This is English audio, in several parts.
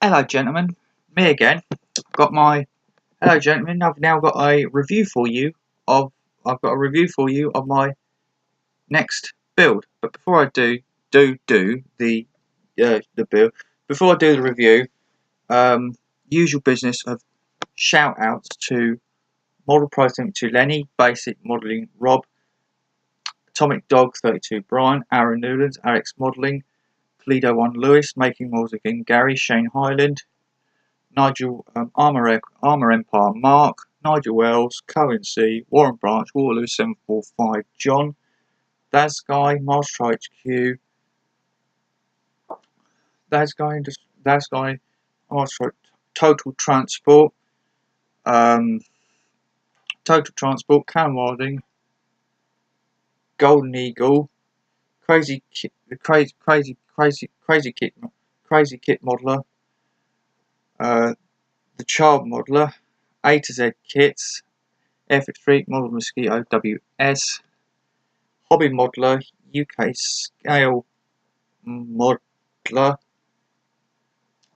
Hello gentlemen, me again. Hello gentlemen, I've now got a review for you of my next build. But before I do the build, before I do the review, usual business of shout outs to Model Pricing to Lenny, Basic Modelling Rob, Atomic Dog 32 Brian, Aaron Newlands, Alex Modelling, Toledo 1 Lewis, Making Models Again Gary, Shane Highland, Nigel Armour Empire Mark, Nigel Wells, Cohen C, Warren Branch, Waterloo 745 John, Daz Guy, Mars Tri HQ, Daz Guy, Mars Tri Total Transport, Cam Wilding, Golden Eagle, Crazy Kit Modeler, the Child Modeler, A to Z Kits, Airfix Freak, Model Mosquito WS, Hobby Modeler, UK Scale Modeler,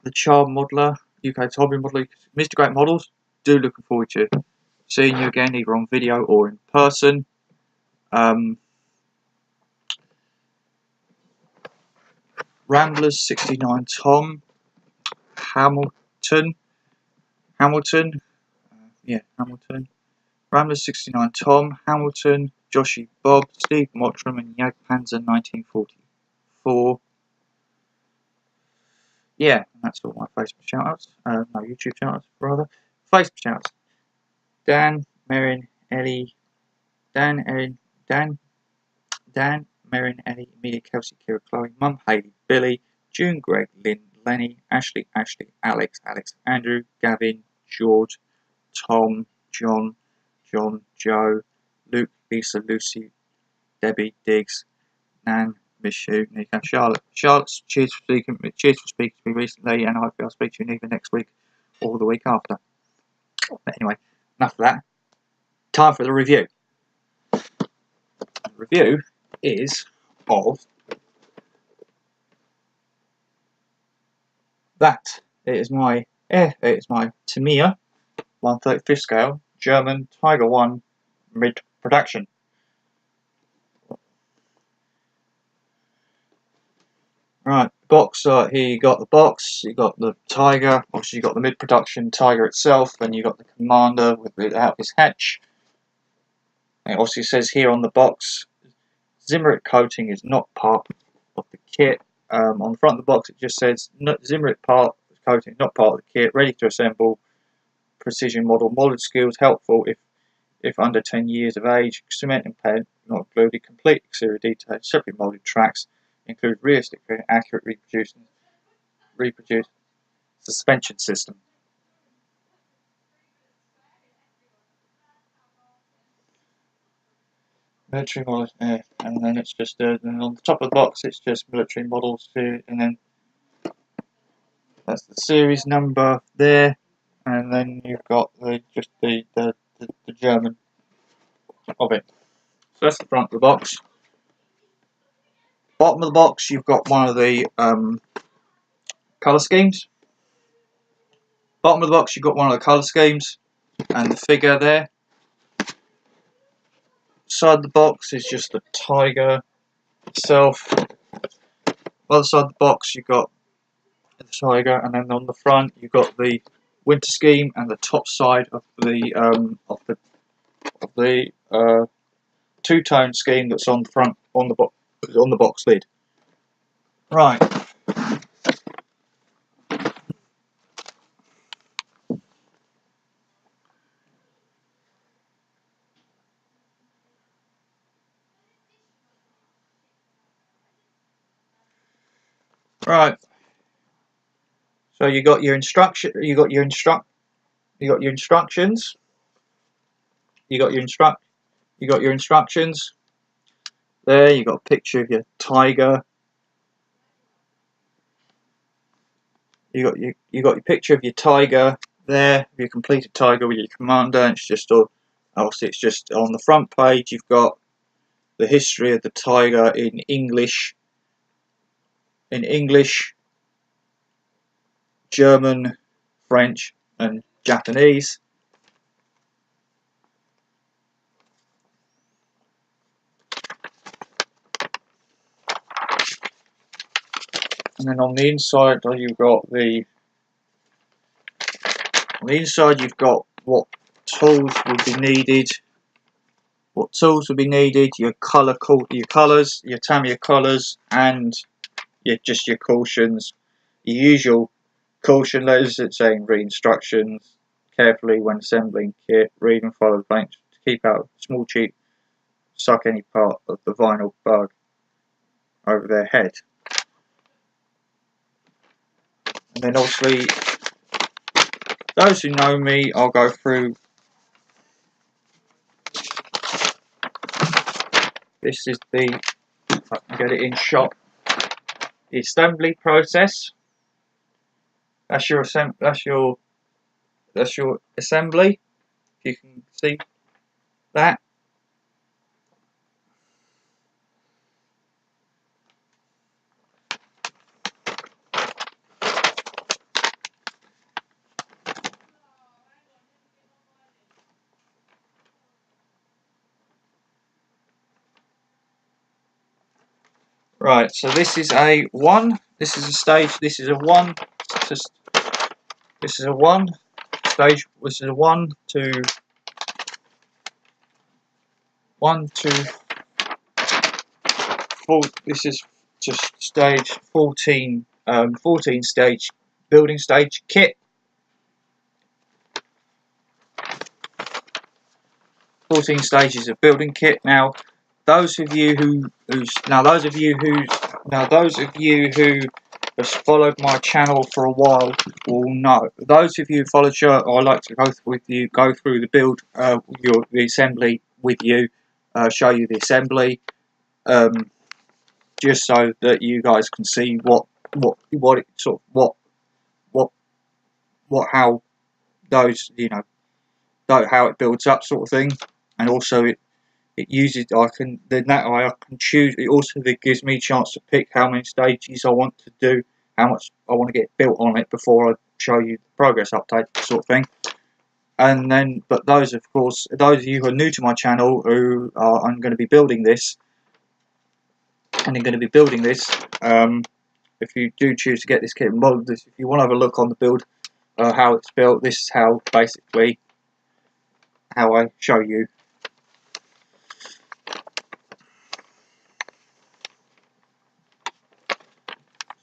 the Child Modeler, UK Hobby Modeler, Mr. Great Models. Looking forward to seeing you again, either on video or in person. Ramblers 69 Tom, Hamilton, Ramblers 69 Tom, Hamilton, Joshy Bob, Steve Mottram, and Yag Panzer 1944. Yeah, that's all my Facebook shoutouts. No, YouTube shoutouts rather. Facebook shoutouts. Dan, Merrin, Ellie, Dan, Merrin, Ellie, Amelia, Kelsey, Kira, Chloe, Mum, Hayley, Billy, June, Greg, Lynn, Lenny, Ashley, Alex, Andrew, Gavin, George, Tom, John, Joe, Luke, Lisa, Lucy, Debbie, Diggs, Nan, Miss you, Nika, Charlotte, cheers for speaking to me recently, and I hope I'll speak to you either next week or the week after. But anyway, enough of that. Time for the review. The review is of that. It is my tamyia 1/35 scale German Tiger 1 mid production. Right, box. Here you got the box. You got the Tiger. Obviously, you got the mid-production Tiger itself. Then you got the Commander without his hatch. And it obviously says here on the box, Zimmerit coating is not part of the kit. On the front of the box, it just says Zimmerit coating not part of the kit. Ready to assemble. Precision model. Molded skills helpful if under 10 years of age. Cement and paint not included. Complete exterior details. Separately molded tracks. Include realistic and accurate reproduced suspension system. Military models, and then it's just and on the top of the box it's just military models here, and then that's the series number there, and then you've got the German of it. So that's the front of the box. Bottom of the box, you've got one of the colour schemes. Bottom of the box, you've got one of the colour schemes and the figure there. Side of the box is just the Tiger itself. Other side of the box, you've got the Tiger, and then on the front, you've got the winter scheme and the top side of the two-tone scheme that's on the front on the box lid. Right. Right. So you got your instructions. You got your instructions. There, you got a picture of your Tiger. You got your picture of your Tiger there, your completed Tiger with your Commander. And it's just obviously it's just on the front page. You've got the history of the Tiger in English, German, French and Japanese. And then on the inside you've got what tools would be needed. Your colours, your tamyia colours, and just your cautions. Your usual caution letters that saying read instructions carefully when assembling kit, read and follow the blanks to keep out small cheap, suck any part of the vinyl bug over their head. And then obviously, those who know me, I'll go through. This is the, if I can get it in shot, the assembly process. That's your assembly. If you can see that. Right, so this is a 1. This is a stage. This is a 1. This is a 1 stage. This is a 1 to 4. This is just stage 14. 14 stage building stage kit. 14 stages of building kit. Now, those of you who have followed my channel for a while will know. Those of you who followed, I like to go through the build, the assembly with you, show you the assembly, just so that you guys can see how those, how it builds up, sort of thing, and also it uses, I can choose. It also gives me a chance to pick how many stages I want to do, how much I want to get built on it before I show you the progress update, sort of thing. And then, but those of you who are new to my channel, I'm going to be building this, if you do choose to get this kit involved, if you want to have a look on the build, how it's built, this is how basically how I show you.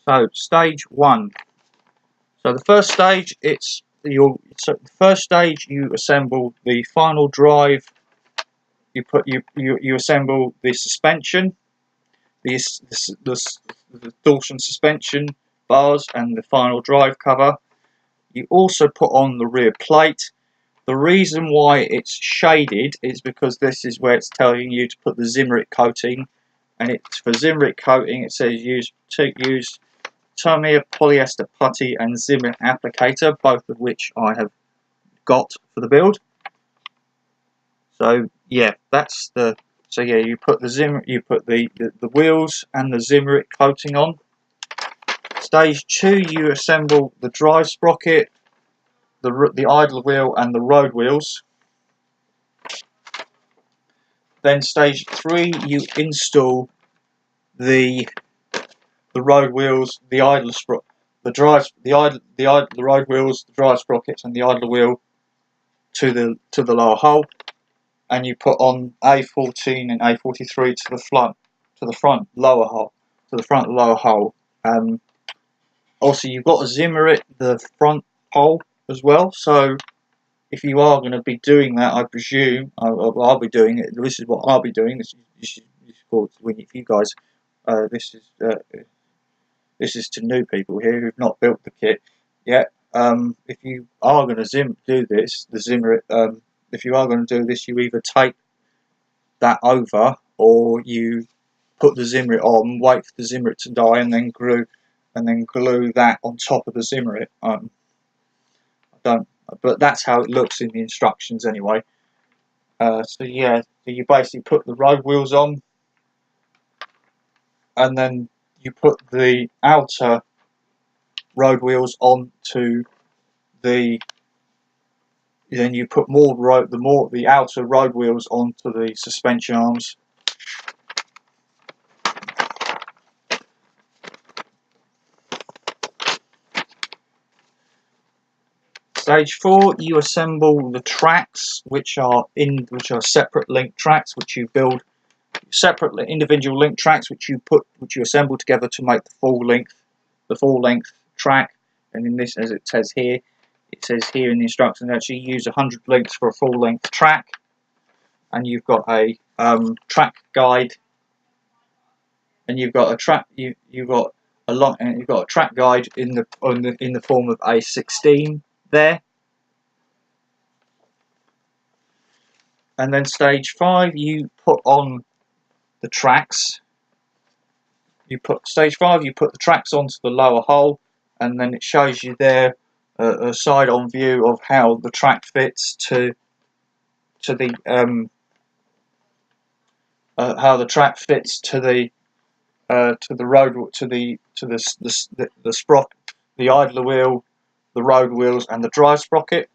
So stage 1. So the first stage, you assemble the final drive. You assemble the suspension, the torsion suspension bars, and the final drive cover. You also put on the rear plate. The reason why it's shaded is because this is where it's telling you to put the Zimmerit coating, and it's for Zimmerit coating. It says use tamyia polyester putty and Zimmerit applicator, both of which I have got for the build. So yeah, you put the wheels and the Zimmerit coating on. Stage 2, you assemble the drive sprocket, the idler wheel and the road wheels. Then stage 3, you install the road wheels, the road wheels, the drive sprockets, and the idler wheel to the lower hull, and you put on A14 and A43 to the front lower hull. Also, you've got to Zimmerit the front hull as well. So if you are going to be doing that, I presume I'll be doing it. This is what I'll be doing. This is for you guys. This is to new people here who've not built the kit yet. If you are going to do this, if you are going to do this, you either tape that over, or you put the Zimmerit on, wait for the Zimmerit to die, and then glue that on top of the Zimmerit. But that's how it looks in the instructions anyway. So yeah, so you basically put the road wheels on, and then you put the outer road wheels onto the. Then you put the outer road wheels onto the suspension arms. Stage 4, you assemble the tracks, which are separate link tracks, which you build separately, individual link tracks, which you assemble together to make the full length track. And in this, as it says here in the instructions, actually use 100 links for a full length track. And you've got a track guide, and you've got a track guide in the form of A16 there. And then stage 5, you put on the tracks. Stage 5, you put the tracks onto the lower hull, and then it shows you there a side-on view of how the track fits to the sprocket, the idler wheel, the road wheels, and the drive sprocket.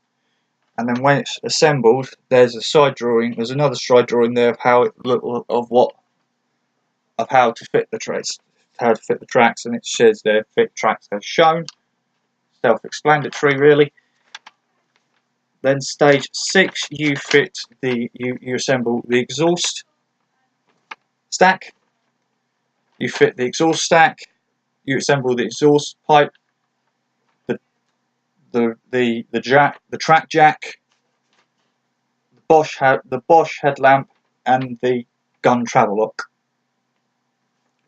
And then when it's assembled, there's another side drawing there of how to fit the tracks, and it says there, fit tracks as shown. Self-explanatory, really. Then stage 6, you assemble the exhaust stack. You fit the exhaust stack. You assemble the exhaust pipe, the track jack, the Bosch headlamp, and the gun travel lock,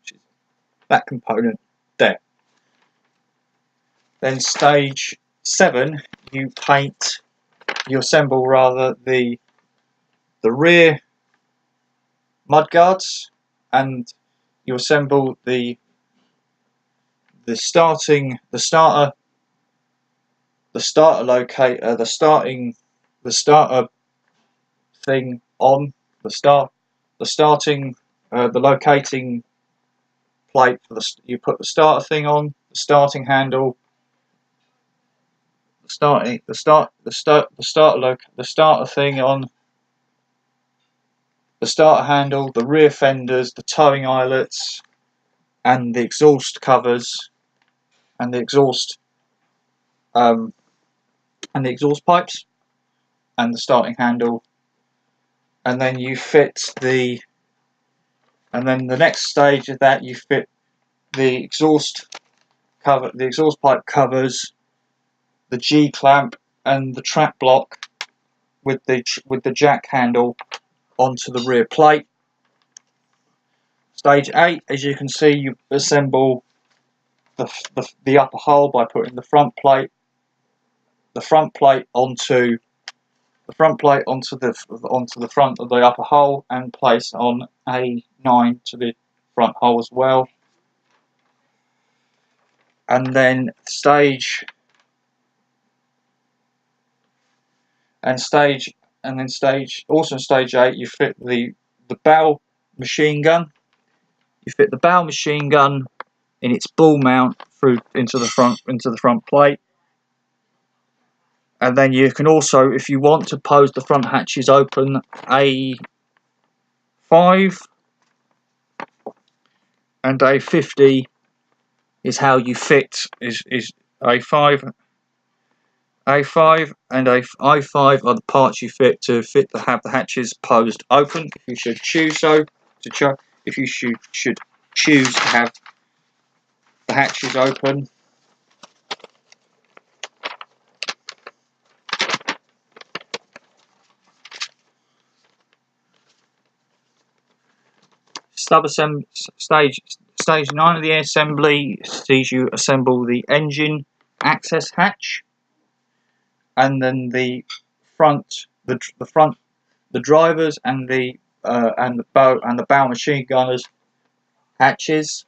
which is that component there. Then stage 7, you assemble the rear mudguards, and you assemble the starter locator, the starter thing on the locating plate for you put the starter thing on, the starting handle, the starter thing on, the starter handle, the rear fenders, the towing eyelets, and the exhaust covers, and the exhaust pipes, and the starting handle. And then the next stage of that, you fit the exhaust pipe covers, the G clamp, and the track block with the jack handle onto the rear plate. Stage 8, as you can see, you assemble the upper hull by putting the front plate onto the front of the upper hull, and place on A9 to the front hull as well. And then stage 8, you fit the bow machine gun. You fit the bow machine gun in its ball mount through into the front plate. And then you can also, if you want to pose the front hatches open, A5 and A50 is how you fit, is A5 and I5 are the parts you fit to have the hatches posed open, if you should choose if you should choose to have the hatches open. Stage 9 of the assembly sees you assemble the engine access hatch, and then the drivers and the bow machine gunners hatches.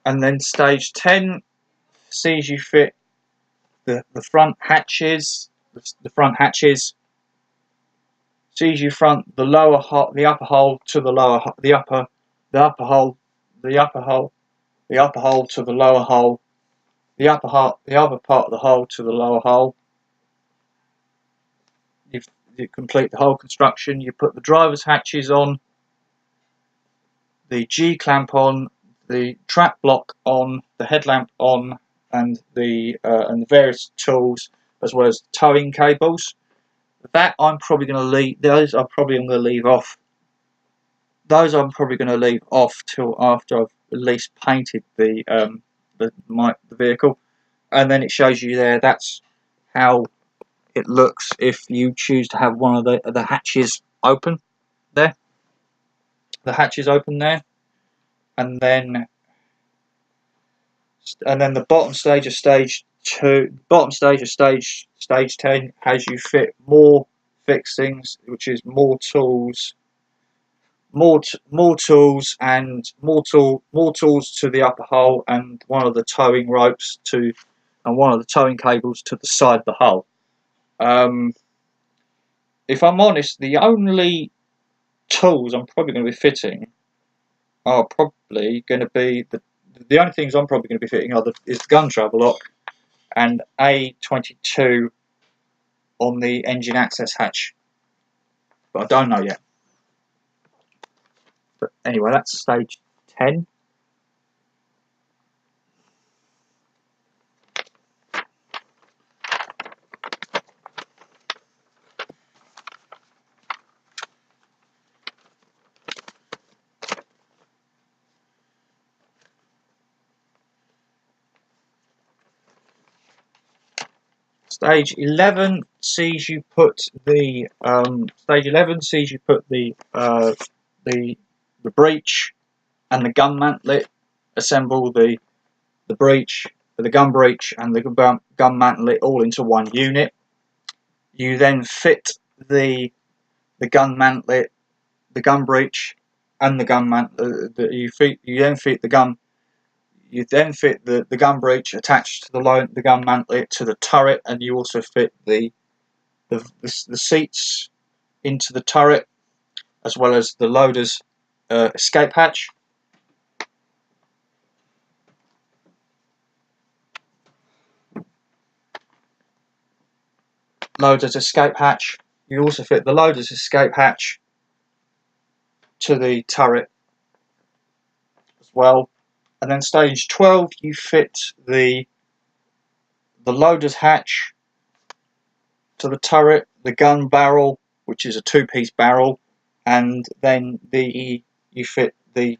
And then stage 10 sees you fit the front hatches. The front hatches sees you front the upper hull to the upper the upper hole, the upper hole, the upper hole to the lower hole, the upper hole, the other part of the hole to the lower hole. You complete the whole construction. You put the driver's hatches on, the G clamp on, the trap block on, the headlamp on, and the various tools, as well as towing cables. That I'm probably going to leave. Those I'm probably going to leave off. Those I'm probably going to leave off till after I've at least painted the vehicle, and then it shows you there. That's how it looks if you choose to have one of the hatches open there. The hatches open there, and then the bottom stage of stage 2, stage 10 has you fit more fixings, which is more tools, more tools to the upper hole, and one of the towing ropes and one of the towing cables to the side of the hull. If I'm honest, the only tools I'm probably going to be fitting are probably going to be the only things I'm probably going to be fitting is the gun travel lock and A22 on the engine access hatch, but I don't know yet. But anyway, that's stage 10. Stage 11 sees you put the breech and the gun mantlet. Assemble the breech, the gun breech, and the gun mantlet all into one unit. You then fit the gun mantlet, the gun breech, and the gun mantlet. You then fit the gun breech attached to the gun mantlet to the turret, and you also fit the seats into the turret, as well as the loader's escape hatch. Loader's escape hatch. You also fit the loader's escape hatch to the turret as well. And then stage 12, you fit the loader's hatch to the turret, the gun barrel, which is a 2-piece barrel, and then you fit the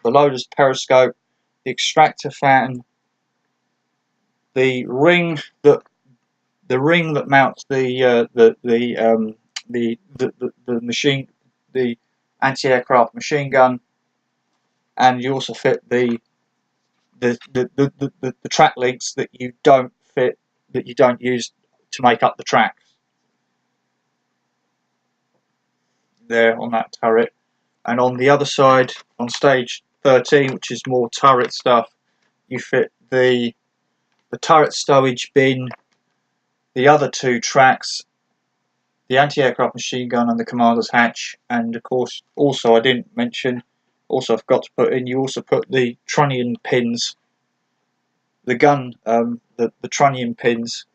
loader's periscope, the extractor fan, the ring that mounts the anti-aircraft machine gun, and you also fit the track links that you don't use to make up the tracks there on that turret. And on the other side, on stage 13, which is more turret stuff, you fit the turret stowage bin, the other 2 tracks, the anti-aircraft machine gun, and the commander's hatch. And of course, also I didn't mention, also I forgot to put in, you also put the trunnion pins, the gun trunnion pins,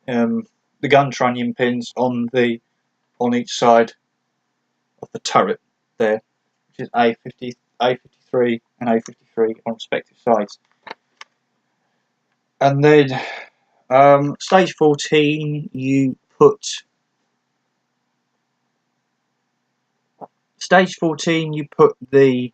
the gun trunnion pins on each side of the turret there, which is A53 and A53 on respective sides. And then stage 14, you put the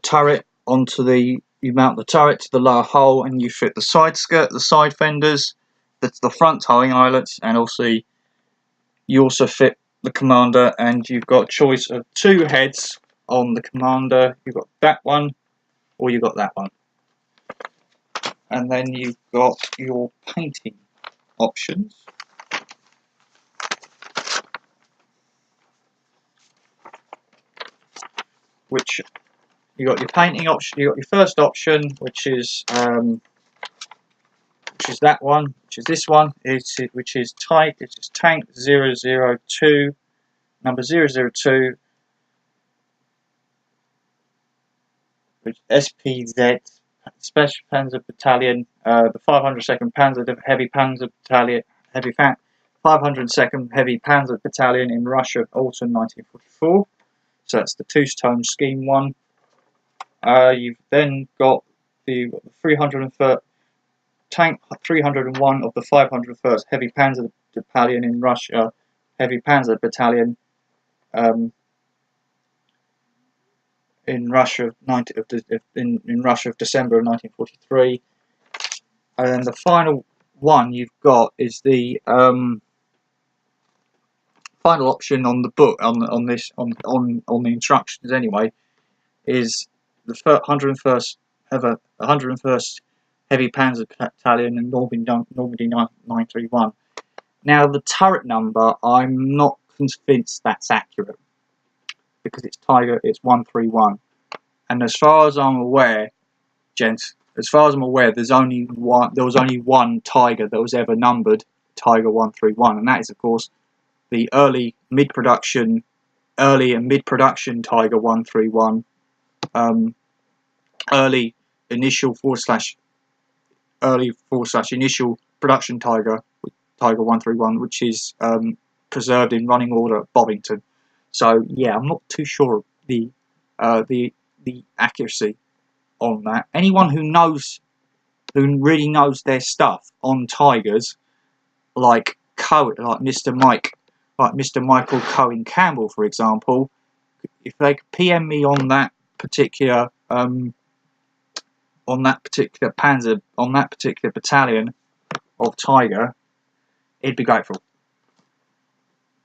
turret onto you mount the turret to the lower hull, and you fit the side skirt, the side fenders, the front towing eyelets, and you also fit the commander. And you've got a choice of 2 heads on the commander. You've got that one, or you've got that one. And then you've got your painting options, which you got your painting option. You got your first option, which is is that one, which is this one, which is type, which is tank 002, number 002, which SPZ, Special Panzer Battalion, the 502nd Panzer Heavy Panzer Battalion, 502nd Heavy Panzer Battalion in Russia, autumn 1944. So that's the two-tone scheme one. You've then got the 301st Tank 301 of the 501st Heavy Panzer Battalion in Russia, Heavy Panzer Battalion in Russia of December of 1943. And then the final one you've got is the final option on the book on the instructions anyway, is the 101st Heavy Panzer Battalion in Normandy 931. Now the turret number, I'm not convinced that's accurate, because it's Tiger, it's 131, and as far as I'm aware, gents, there was only one Tiger that was ever numbered Tiger 131, and that is of course the early and mid-production Tiger 131, early initial initial production Tiger 131, which is preserved in running order at Bovington. So yeah, I'm not too sure of the accuracy on that. Anyone who really knows their stuff on Tigers, like Mr. Michael Cohen Campbell, for example, if they could PM me on that particular battalion of Tiger, he'd be grateful.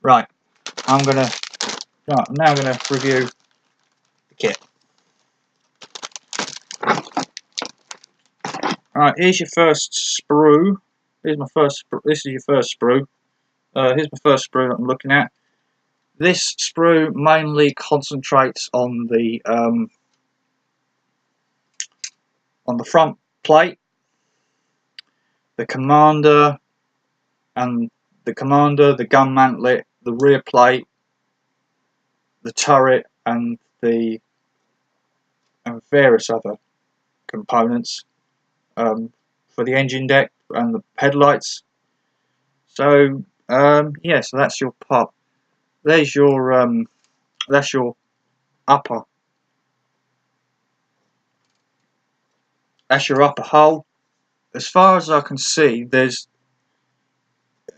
Right, I'm now gonna review the kit. Alright, here's your first sprue. This is your first sprue. Here's my first sprue that I'm looking at. This sprue mainly concentrates on the front plate, the commander, the gun mantlet, the rear plate, the turret, and various other components for the engine deck and the headlights. So yeah, so that's your part. There's your that's your upper. That's your upper hull. As far as I can see, there's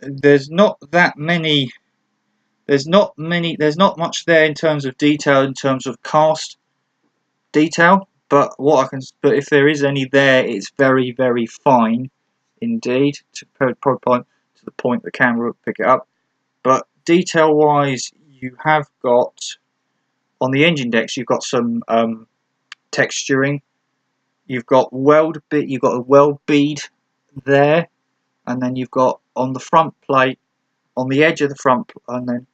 not that many. There's not much there in terms of detail, in terms of cast detail. But if there is any there, it's very, very fine indeed. To the point the camera will pick it up. But detail-wise, you have got on the engine decks. You've got some texturing. You've got a weld bead there, and then you've got on the front plate, on the edge of the front, and then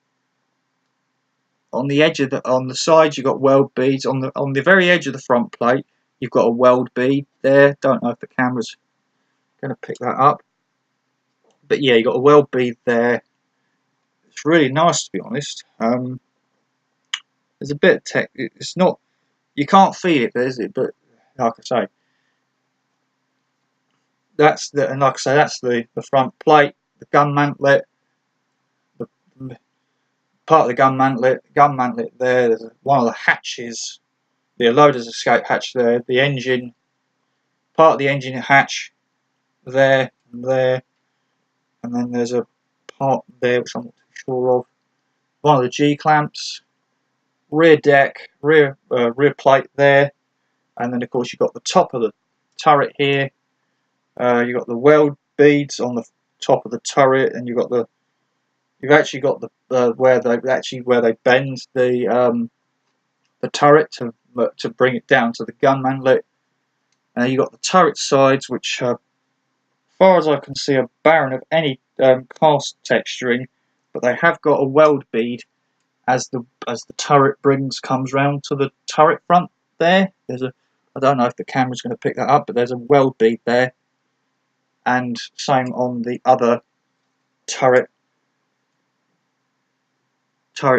on the sides you've got weld beads. On the very edge of the front plate, you've got a weld bead there. Don't know if the camera's going to pick that up, but yeah, you've got a weld bead there. It's really nice, to be honest. There's a bit of tech. It's not. You can't feel it, is it? But like I say, that's the front plate, the gun mantlet, the part of the gun mantlet there. There's one of the hatches, the loader's escape hatch there. The engine, part of the engine hatch there, and there, and then there's a part there which I'm not too sure of. One of the G clamps, rear deck, rear plate there, and then of course you've got the top of the turret here. You've got the weld beads on the top of the turret, and you've actually got the where they bend the turret to bring it down to the gun mantlet. And you've got the turret sides, which, as far as I can see, are barren of any cast texturing, but they have got a weld bead as the turret comes round to the turret front there. I don't know if the camera's going to pick that up, but there's a weld bead there. and same on the other turret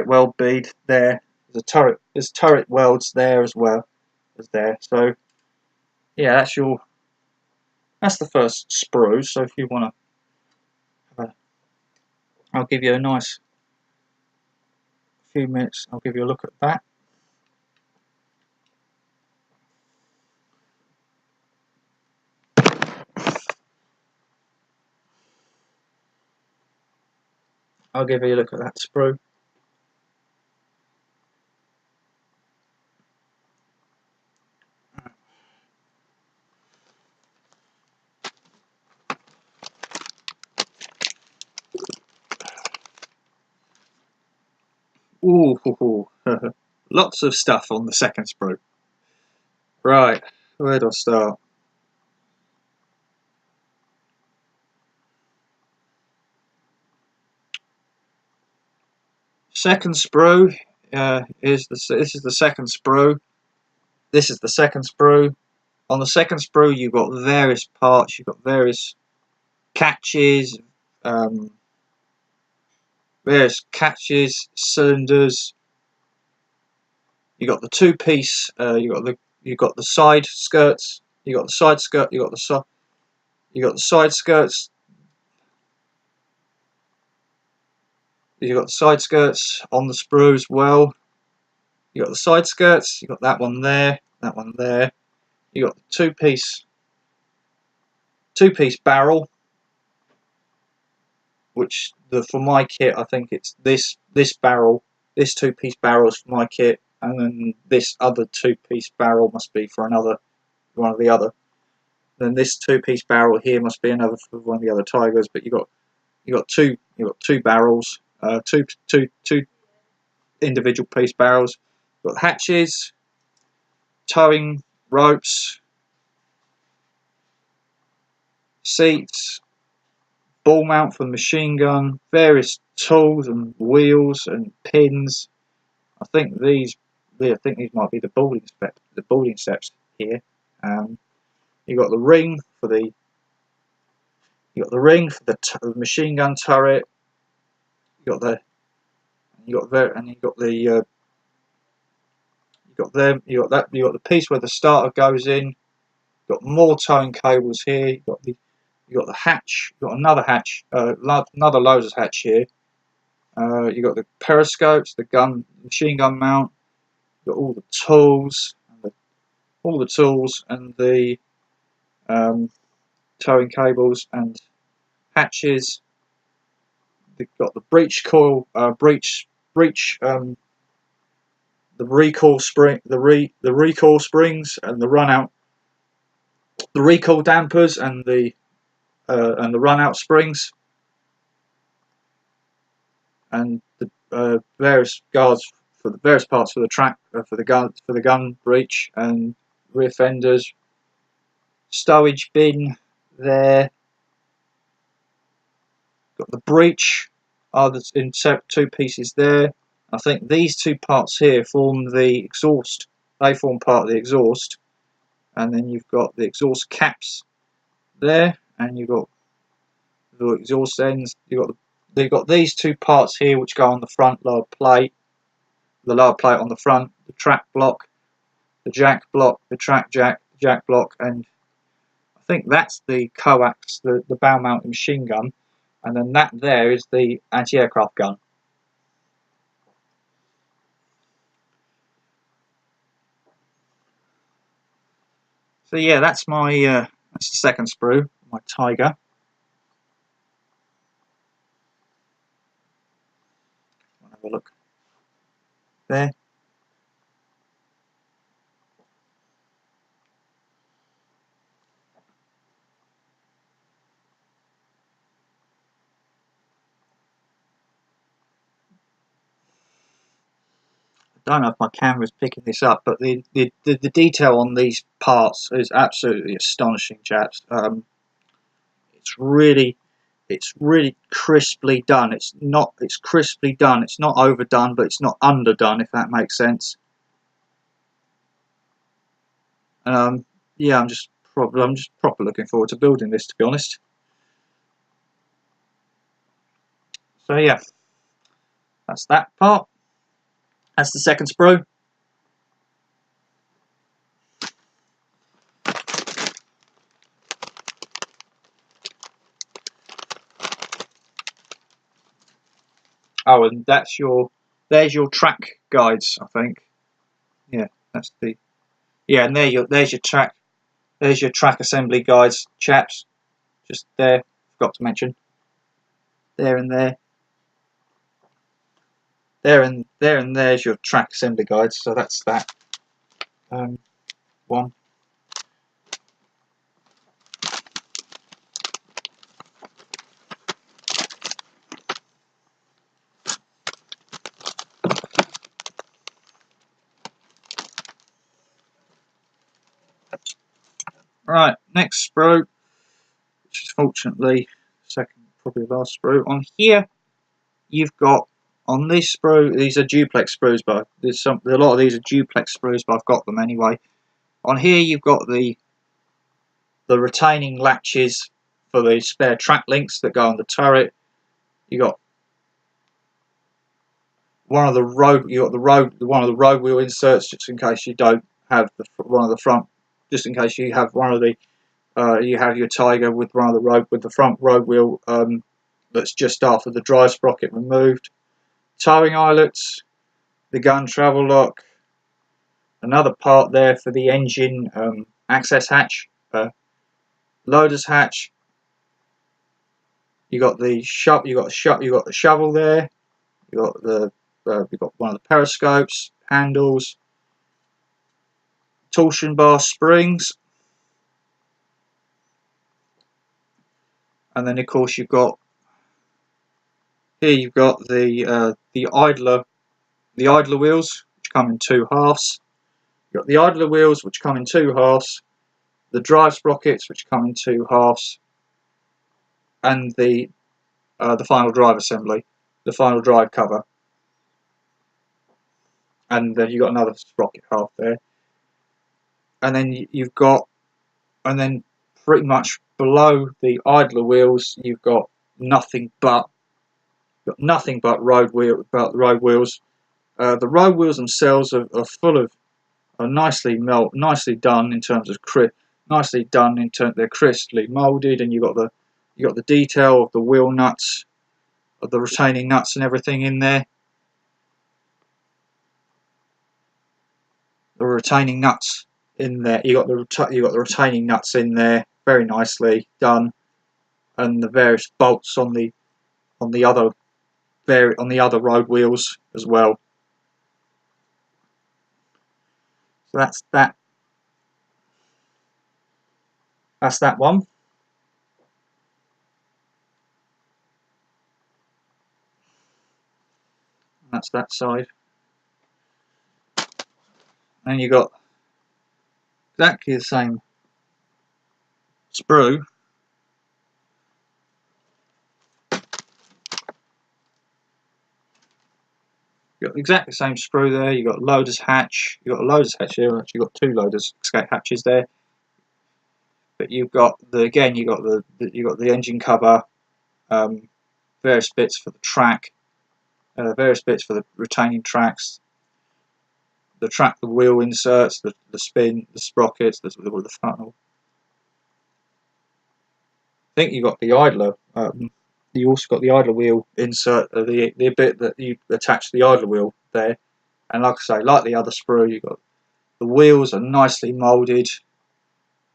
weld bead there. There's turret welds there as well as there. So yeah, that's the first sprue. So if you want to, I'll give you a nice few minutes. I'll give you a look at that. I'll give you a look at that sprue. Ooh, lots of stuff on the second sprue. Right, where do I start? Second sprue this is the second sprue. This is the second sprue. On the second sprue, you've got various parts. You've got various catches, cylinders. You got the two-piece. You got the side skirts. You got the side skirt. You got the side skirts. You got the side skirts on the sprue as well. You got the side skirts. You got that one there. That one there. You got the two-piece barrel, which for my kit, I think it's this barrel. This two-piece barrel is for my kit, and then this other two-piece barrel must be for one of the other. Then this two-piece barrel here must be another for one of the other tigers. But you got two barrels, two individual piece barrels. You've got hatches, towing ropes, seats, ball mount for the machine gun, various tools and wheels and pins. I think these might be the boarding steps here. You got the ring for the machine gun turret. You got the piece where the starter goes in. You've got more towing cables here. You got the hatch. You got another hatch. Another loader's hatch here. You got the periscopes, the machine gun mount. You got all the tools, and the towing cables and hatches. They've got the breech coil, the recoil spring, the recoil springs, and the run out, the recoil dampers, and the run out springs, and the various guards for the various parts for the track for the gun breech and rear fenders. Stowage bin there. Got the breech in two pieces there. I think these two parts here form the exhaust. They form part of the exhaust, and then you've got the exhaust caps there, and you've got the exhaust ends. They've got these two parts here which go on the front lower plate. The lower plate on the front, the track block, the jack block, the track jack block, and I think that's the coax, the bow mounted machine gun, and then that there is the anti-aircraft gun. So yeah, that's the second sprue, my Tiger. I'll have a look there. I don't know if my camera's picking this up, but the detail on these parts is absolutely astonishing, chaps. It's really crisply done. It's crisply done. It's not overdone, but it's not underdone, if that makes sense. Yeah, I'm just proper looking forward to building this, to be honest. So yeah, that's that part. That's the second sprue. Oh, and there's your track guides, I think. Yeah, that's the, yeah, and there's your track assembly guides, chaps. Just there, forgot to mention. There and there. There's your track assembly guides. So that's that. One. Right, next sprue, which is fortunately second, probably last sprue. On here, you've got, on this sprue, these are duplex sprues, but a lot of these are duplex sprues, but I've got them anyway. On here, you've got the retaining latches for the spare track links that go on the turret. You got one of the road wheel inserts, just in case you don't have one of the front, just in case you have one of the you have your Tiger with one of the front road wheel that's just after the drive sprocket removed. Towing eyelets, the gun travel lock, another part there for the engine access hatch, loader's hatch. You got the shovel there. You got one of the periscopes, handles, torsion bar springs, and then of course you've got the idler wheels, which come in two halves. You've got the idler wheels, which come in two halves, the drive sprockets, which come in two halves, and the final drive assembly, the final drive cover, and then you've got another sprocket half there, and then and then pretty much below the idler wheels, you've got nothing but road wheels. The road wheels themselves are full of, are nicely done in terms of they're crisply molded, and you got the detail of the wheel nuts, of the retaining nuts and everything in there. The retaining nuts in there. You got the retaining nuts in there, very nicely done, and the various bolts on the other road wheels as well. So that's that. That's that one. That's that side. And you got exactly the same sprue. You've got exactly the same sprue there. You've got loader's hatch. You've got a loader's hatch here. Actually, you've got two loader's escape hatches there. But you've got the engine cover, various bits for the track, various bits for the retaining tracks, the wheel inserts, the spin, the sprockets, the funnel. I think you got the idler. You also got the idler wheel insert, the bit that you attach the idler wheel there. And like I say, like the other sprue, you got the wheels are nicely moulded.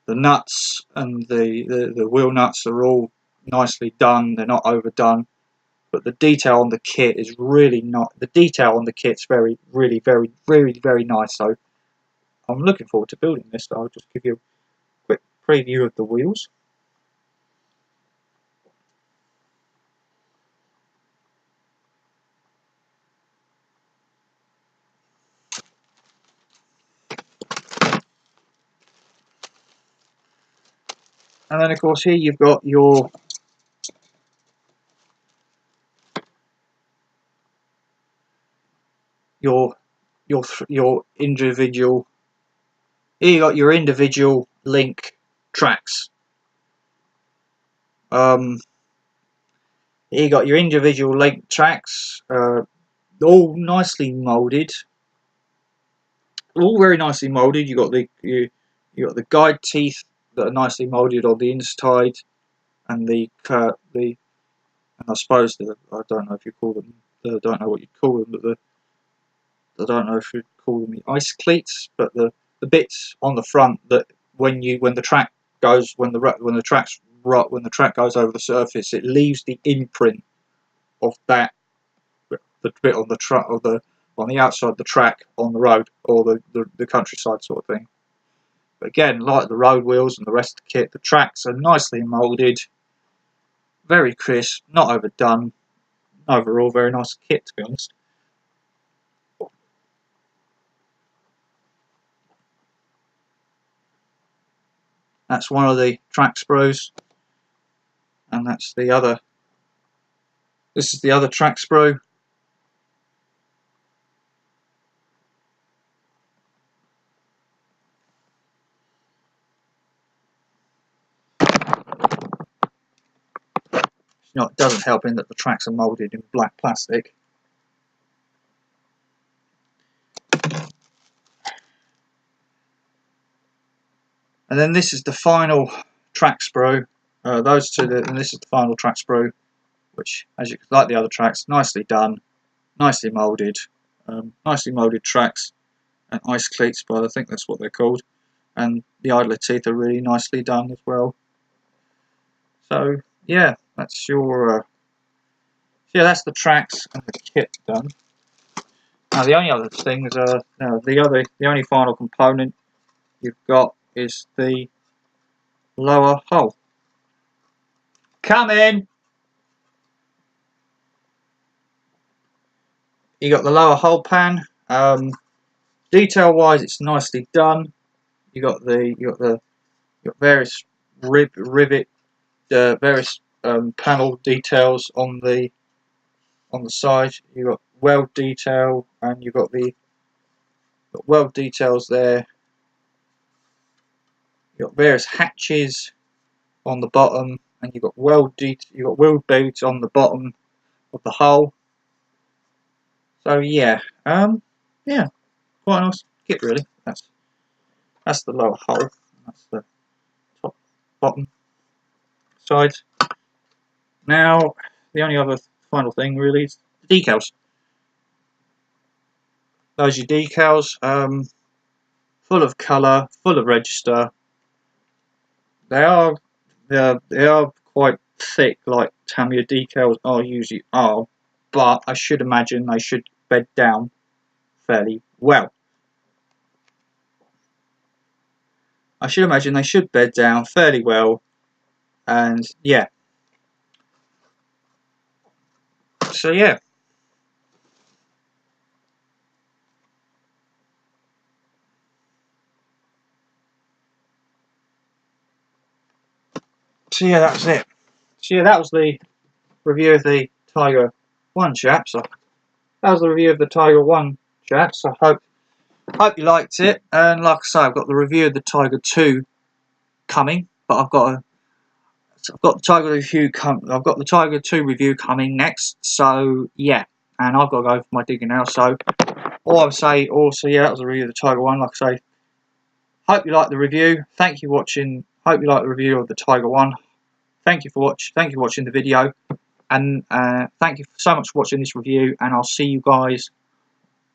The nuts and the wheel nuts are all nicely done. They're not overdone. But the detail on the kit is really not. The detail on the kit's very nice. So I'm looking forward to building this. So I'll just give you a quick preview of the wheels. And then of course here you've got your individual. Here you got your individual link tracks. You got your individual leg tracks, all nicely moulded, all very nicely moulded. You got the guide teeth that are nicely moulded on the inside, and and I suppose I don't know if you call them. I don't know what you call them, but I don't know if you'd call them the ice cleats, but the bits on the front that when the track goes when the track goes over the surface, it leaves the imprint of that the bit on the truck on the outside of the track on the road or the countryside sort of thing. But again, like the road wheels and the rest of the kit, the tracks are nicely moulded, very crisp, not overdone. Overall, very nice kit, to be honest. That's one of the track sprues, and that's the other. This is the other track sprue. It doesn't help in that the tracks are moulded in black plastic. And then this is the final track sprue. Those two, and this is the final track sprue, which, as you like the other tracks, nicely done, nicely moulded tracks and ice cleats, but I think that's what they're called. And the idler teeth are really nicely done as well. So yeah, that's your that's the tracks and the kit done. Now the only other things the only final component you've got is the lower hull. Come in. You got the lower hull pan. Detail wise, it's nicely done. You got various rivet, various panel details on the side. You got weld detail, and you got the weld details there. You got various hatches on the bottom, and you got weld beads on the bottom of the hull. So yeah, yeah, quite a nice kit really. That's the lower hull. That's the top, bottom, sides. Now the only other final thing really is the decals. Those are your decals, full of colour, full of register. They are quite thick, like tamyia decals usually are, but I should imagine they should bed down fairly well. I should imagine they should bed down fairly well, and yeah. So yeah. So yeah, that's it. So yeah, that was the review of the Tiger 1, chaps. So that was the review of the Tiger 1, chaps. I hope you liked it. And like I say, I've got the review of the Tiger 2 coming, but I've got the Tiger 2 review coming next. So yeah, and I've got to go for my digging now. So all I would say also, yeah, that was the review of the Tiger 1. Like I say, hope you liked the review. Thank you for watching. Hope you liked the review of the Tiger 1. Thank you for watching the video, and thank you so much for watching this review. And I'll see you guys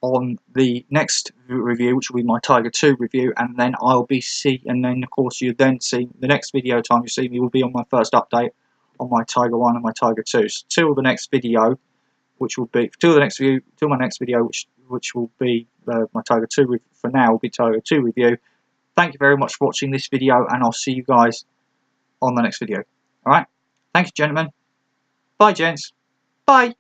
on the next review, which will be my Tiger 2 review, and then and then of course you then see the next video time you see me will be on my first update on my Tiger 1 and my Tiger 2. So till the next video, which will be till my next video, which will be my Tiger 2 for now will be Tiger 2 review. Thank you very much for watching this video, and I'll see you guys on the next video. Alright? Thank you, gentlemen. Bye, gents. Bye.